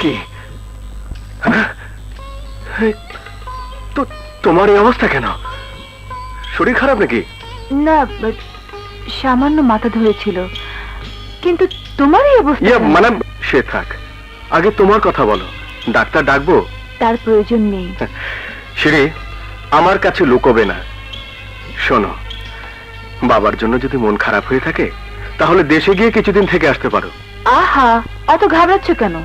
কি তোমার এই অবস্থা কেন? শরীর খারাপ নাকি? না, সামান্য মাথা ধরেছিল, কিন্তু তোমার এই অবস্থা। মানে সে থাক, আগে তোমার কথা বলো। ডাক্তার ডাকবো? তার প্রয়োজন নেই। শিরি, আমার কাছে লুকোবে না। শোনো, বাবার জন্য যদি মন খারাপ হয়ে থাকে তাহলে দেশে গিয়ে কিছুদিন থেকে আসতে পারো। আহা, অত ঘাবড়াচ্ছ কেন?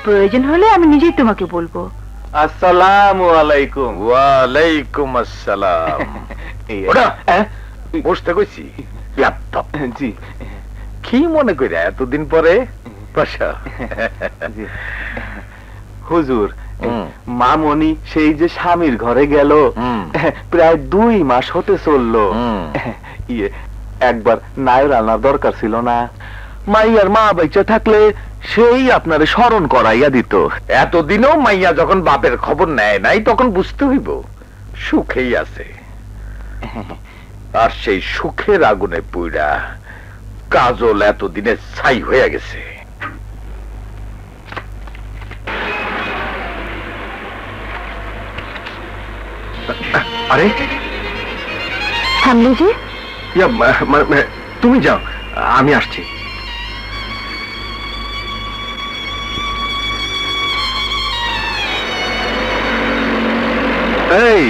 প্রয়োজন হলে আমি নিজেই তোমাকে বলবো। আসসালামু আলাইকুম। ওয়ালাইকুম আসসালাম। ওরা বসতে কইছি। জি। কি মনে কইরা এতদিন পরে? বসা। হুজুর, মামনি সেই যে স্বামীর ঘরে গেল, প্রায় 2 মাস হতে চললো। একবার নায়র আনার দরকার ছিল না? মাইয়ার মা বেঁচে থাকলে সেই আপনারে স্মরণ করাইয়া দিত। এতদিনও মাইয়া যখন বাপের খবর নেয় নাই তখন বুঝতে হইব সুখেই আছে। আর সেই সুখের আগুনে পুইরা কাজল এতদিনে ছাই হয়ে গেছে। আরে থামলে যে? তুমি যাও, আমি আসছি। এই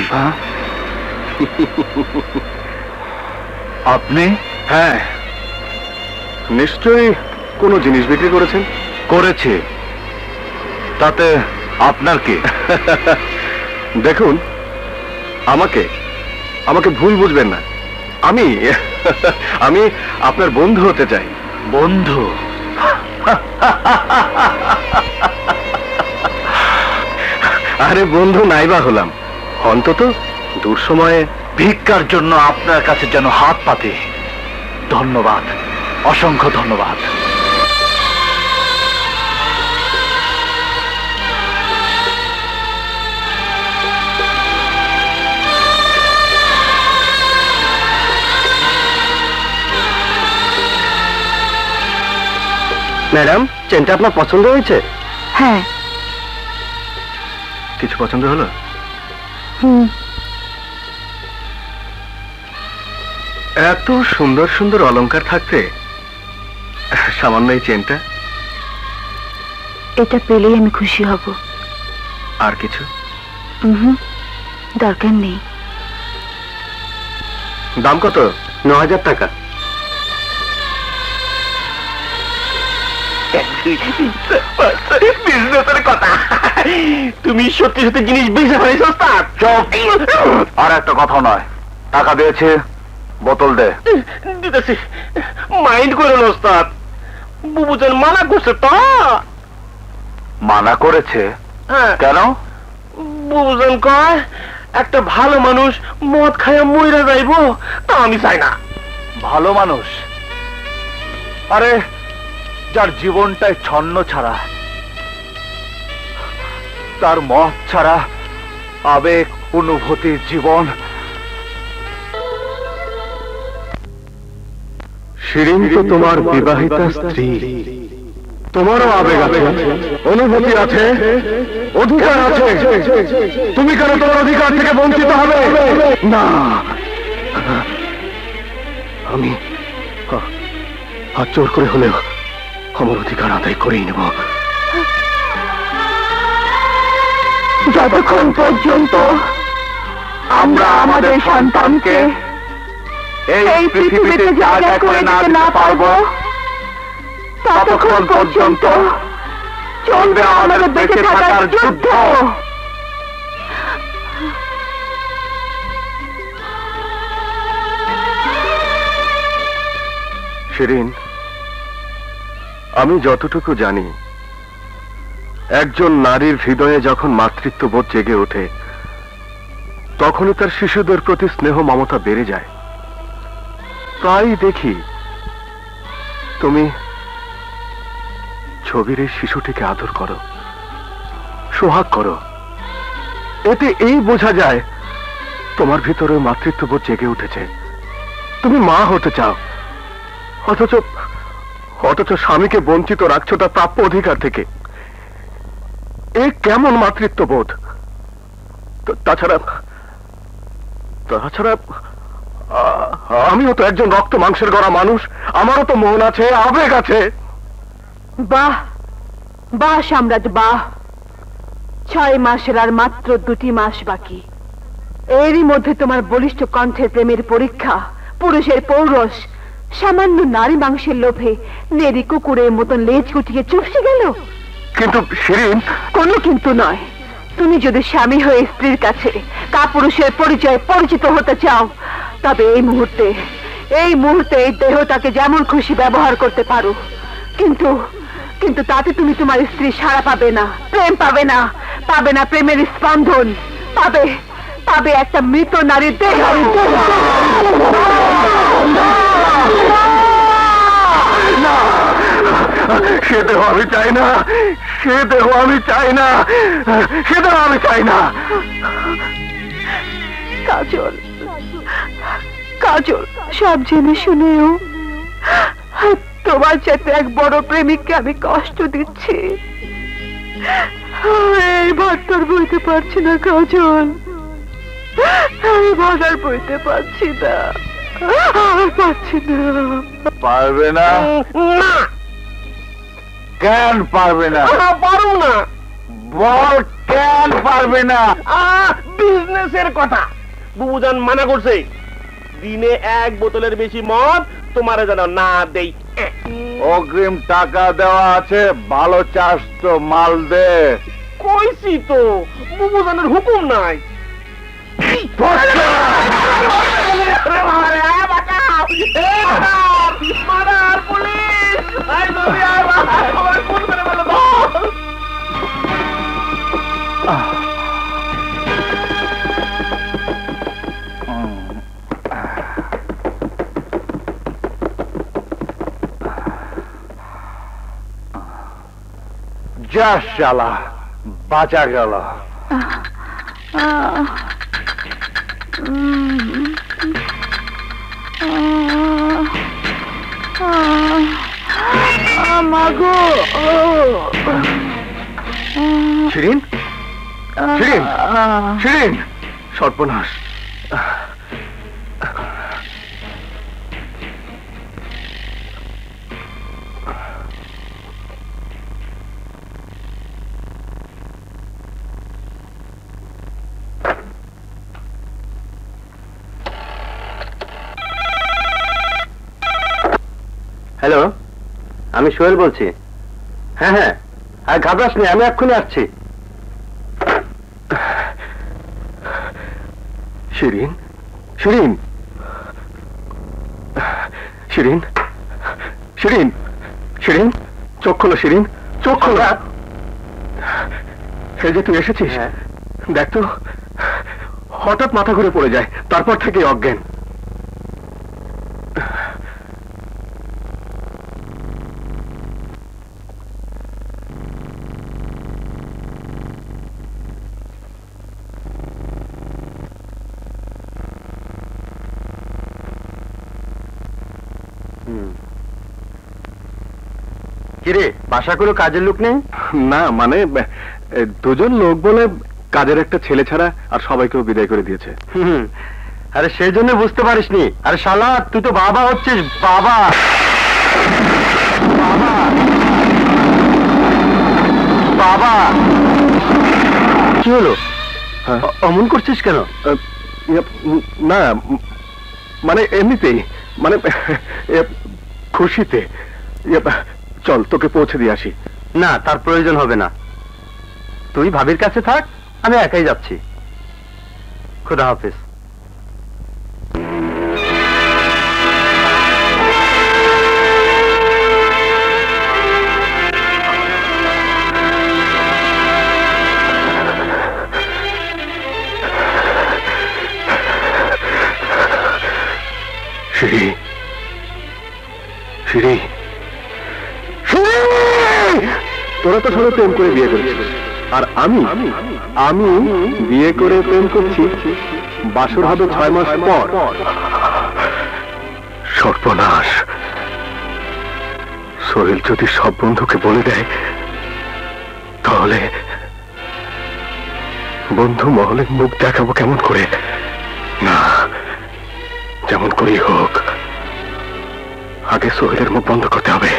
আপনি? হ্যাঁ, নিশ্চয়ই কোনো জিনিস বিক্রি করেছেন। করেছে, তাতে আপনার কি? দেখুন, আমাকে আমাকে ভুল বুঝবেন না। আমি আমি আপনার বন্ধু হতে চাই। বন্ধু? আরে বন্ধু নাইবা হলাম, অন্তত দূর সময়ে। ভিক্ষার জন্য আপনার কাছে যেন হাত পাতে। ধন্যবাদ, অসংখ্য ধন্যবাদ। ম্যাডাম, চেনটা আপনার পছন্দ হয়েছে? হ্যাঁ। কিছু পছন্দ হলো? এত সুন্দর সুন্দর অলংকার থাকতে সামান্য এই চেনটা? এটা পেলেই আমি খুশি হব। আর কিছু? দরকার নেই। দাম কত? 9,000 টাকা। বিজনেসের কথা। তুমি সত্যি সত্যি জিনিস বেঁচে ফেলেছো ওস্তাদ। আর একটা কথা নয়, টাকা দিয়েছে, বোতল দে। দিতেছি, মাইন্ড করো না ওস্তাদ। বুবুজান মানা করছে তো। মানা করেছে? কেন? বুবুজান কয় একটা ভালো মানুষ মদ খাইয়া মইরা যাইবো, তা আমি চাই না। ভালো মানুষ? আরে যার জীবনটাই ছন্ন ছাড়া, তার মত ছাড়া আবেগ অনুভূতির জীবন। শিরিন তো তোমার বিবাহিতা স্ত্রী, তোমারও আবেগ আছে, অনুভূতি আছে, অধিকার আছে। তুমি কেন তোমার অধিকার থেকে বঞ্চিত হবে? না, আমি হাত জোর করে হলেও আমার অধিকার আদায় করেই নেব। যতক্ষণ পর্যন্ত আমরা আমাদের সন্তানকে এই পৃথিবীতে জায়গা করে দিতে না পারবো, ততক্ষণ পর্যন্ত চলবে আমাদের বেঁচে থাকার যুদ্ধ। শিরিন, আমি যতটুকু জানি, একজন নারীর হৃদয়ে যখন মাতৃত্ববোধ জেগে ওঠে তখনই তার শিশুদের প্রতি স্নেহ মমতা বেড়ে যায়। তাই দেখি তুমি ছবির এই শিশুটিকে আদর করো, সোহাগ করো। এতে এই বোঝা যায় তোমার ভিতরে মাতৃত্ববোধ জেগে উঠেছে, তুমি মা হতে চাও। অথচ স্বামীকে বঞ্চিত রাখছো তার প্রাপ্য অধিকার থেকে। এ কেমন মাতৃত্ববোধ? তাছাড়া তাছাড়া আমিও তো একজন রক্ত মাংসের গড়া মানুষ, আমারও তো মন আছে, আবেগ আছে। বাহ বাহ সম্রাট বাহ, 6 মাসের আর মাত্র 2টি মাস বাকি। এরই মধ্যে তোমার বলিষ্ঠ কণ্ঠের প্রেমের পরীক্ষা, পুরুষের পৌরস সামান্য নারী মাংসের লোভে নেড়ি কুকুরের মতন লেজ গুটিয়ে চুপসে গেল। কিন্তু শিরিন, কোনো কিন্তু নয়। তুমি যদি স্বামী হয়ে স্ত্রীর কাছে কাপুরুষের পরিচয় পরিচিত হতে চাও, তবে এই মুহূর্তে এই দেহটাকে যেমন খুশি ব্যবহার করতে পারো, কিন্তু কিন্তু তাতে তুমি তোমার স্ত্রী সাড়া পাবে না, প্রেম পাবে না, পাবে না প্রেমের স্পন্দন, পাবে পাবে একটা মৃত নারীর দেহ। সে দেহ আমি চাই না, সে দেহ আমি চাই না, সে দেহ আমি চাই না। কাজল, কাজল, সব জেনে শুনেও তোমার চাইতে এক বড় প্রেমিককে আমি কষ্ট দিচ্ছি। এই ভাতটার বইতে পারছি না কাজল, আমি ভাতার বইতে পারছি না, আর পারছি না। পারবে না? না, কেন পারবে না? পারো না। বল, কেন পারবে না? বিজনেসের কথা বুবুজান মানা করছে, দিনে 1 বোতলের বেশি মদ তোমার যেন না দেই। অগ্রিম টাকা দেওয়া আছে, ভালো চাস তো মাল দে। কইছি তো, বুবুজানের হুকুম নাই। যা শালা, বাঁচা গেল। মাগো, শিরিন, শিরিন, শিরিন, সর্বনাশ। হ্যালো, আমি সোহেল বলছি। হ্যাঁ হ্যাঁ, আর ঘাবড়াস নি, আমি এক্ষুনি আসছি। শিরিন, শিরিন, শিরিন, শিরিন, শিরিন, চোখ খোলো শিরিন, চোখ খোলো। এই যে তুই এসেছিস, দেখ তো, হঠাৎ মাথা ঘুরে পড়ে যায়, তারপর থেকে অজ্ঞান। কিরে, বাসা কোনো কাজের লোক নেই? না, মানে 2জন লোক বলে কাজের একটা ছেলে ছাড়া আর সবাইকেও বিদায় করে দিয়েছে। আরে সেই জন্য বুঝতে পারিসনি। আরে শালা, তুই তো বাবা হচ্ছিস, বাবা। বাবা, বাবা। কি হলো, অমন করছিস কেন? না, মানে এমনিতেই, মানে খুশিতে। চল, তোকে পৌঁছে দিয়ে আসি। না, তার প্রয়োজন হবে না, তুই ভাবির কাছে থাক, আমি একাই যাচ্ছি। খুদা হাফেজ। শিরি, শিরি, তোরা তো সবাই প্রেম করে বিয়ে করেছিস, আর আমি আমি বিয়ে করে প্রেম করছি। বাসর হবে 6 মাস পর। সর্বনাশ, সোহেল যদি সব বন্ধুকে বলে দেয়, তাহলে বন্ধু মহলে মুখ দেখাবো কেমন করে? না, যেমন করেই হোক আগে সোহেলের মুখ বন্ধ করতে হবে।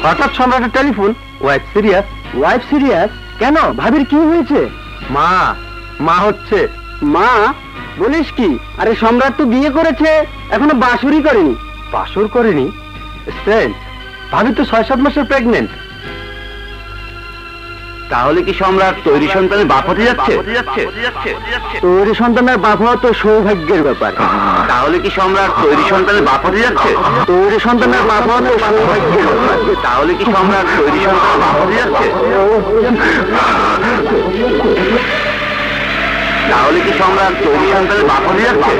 হঠাৎ সম্রাটের telephone. Wife serious? Wife serious কেন? ভাবির কি হয়েছে? মা হচ্ছে। মা বলিস কি? আরে সম্রাট তো বিয়ে করেছে, এখনো বাসুরই করেনি। বাসুর করেনি? স্ট্রেঞ্জ, ভাবি তো 6-7 মাসের প্রেগনেন্ট। তাহলে কি সম্রাট তৈরি সন্তানের বাপ হতে যাচ্ছে? তৈরি সন্তানের বাপ হওয়া তো সৌভাগ্যের ব্যাপার। তাহলে কি সম্রাট তৈরি সন্তানের বাপ হতে যাচ্ছে? তৈরি সন্তানের বাপ হওয়া তো সৌভাগ্যের ব্যাপার। তাহলে কি সম্রাট তৈরি সন্তানের বাপ হতে যাচ্ছে? তাহলে কি সম্রাট তৈরি সন্তানের বাপ হতে যাচ্ছে?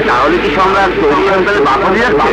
তাহলে কি সম্রাট তৈরি সন্তানের বাপ হতে যাচ্ছে?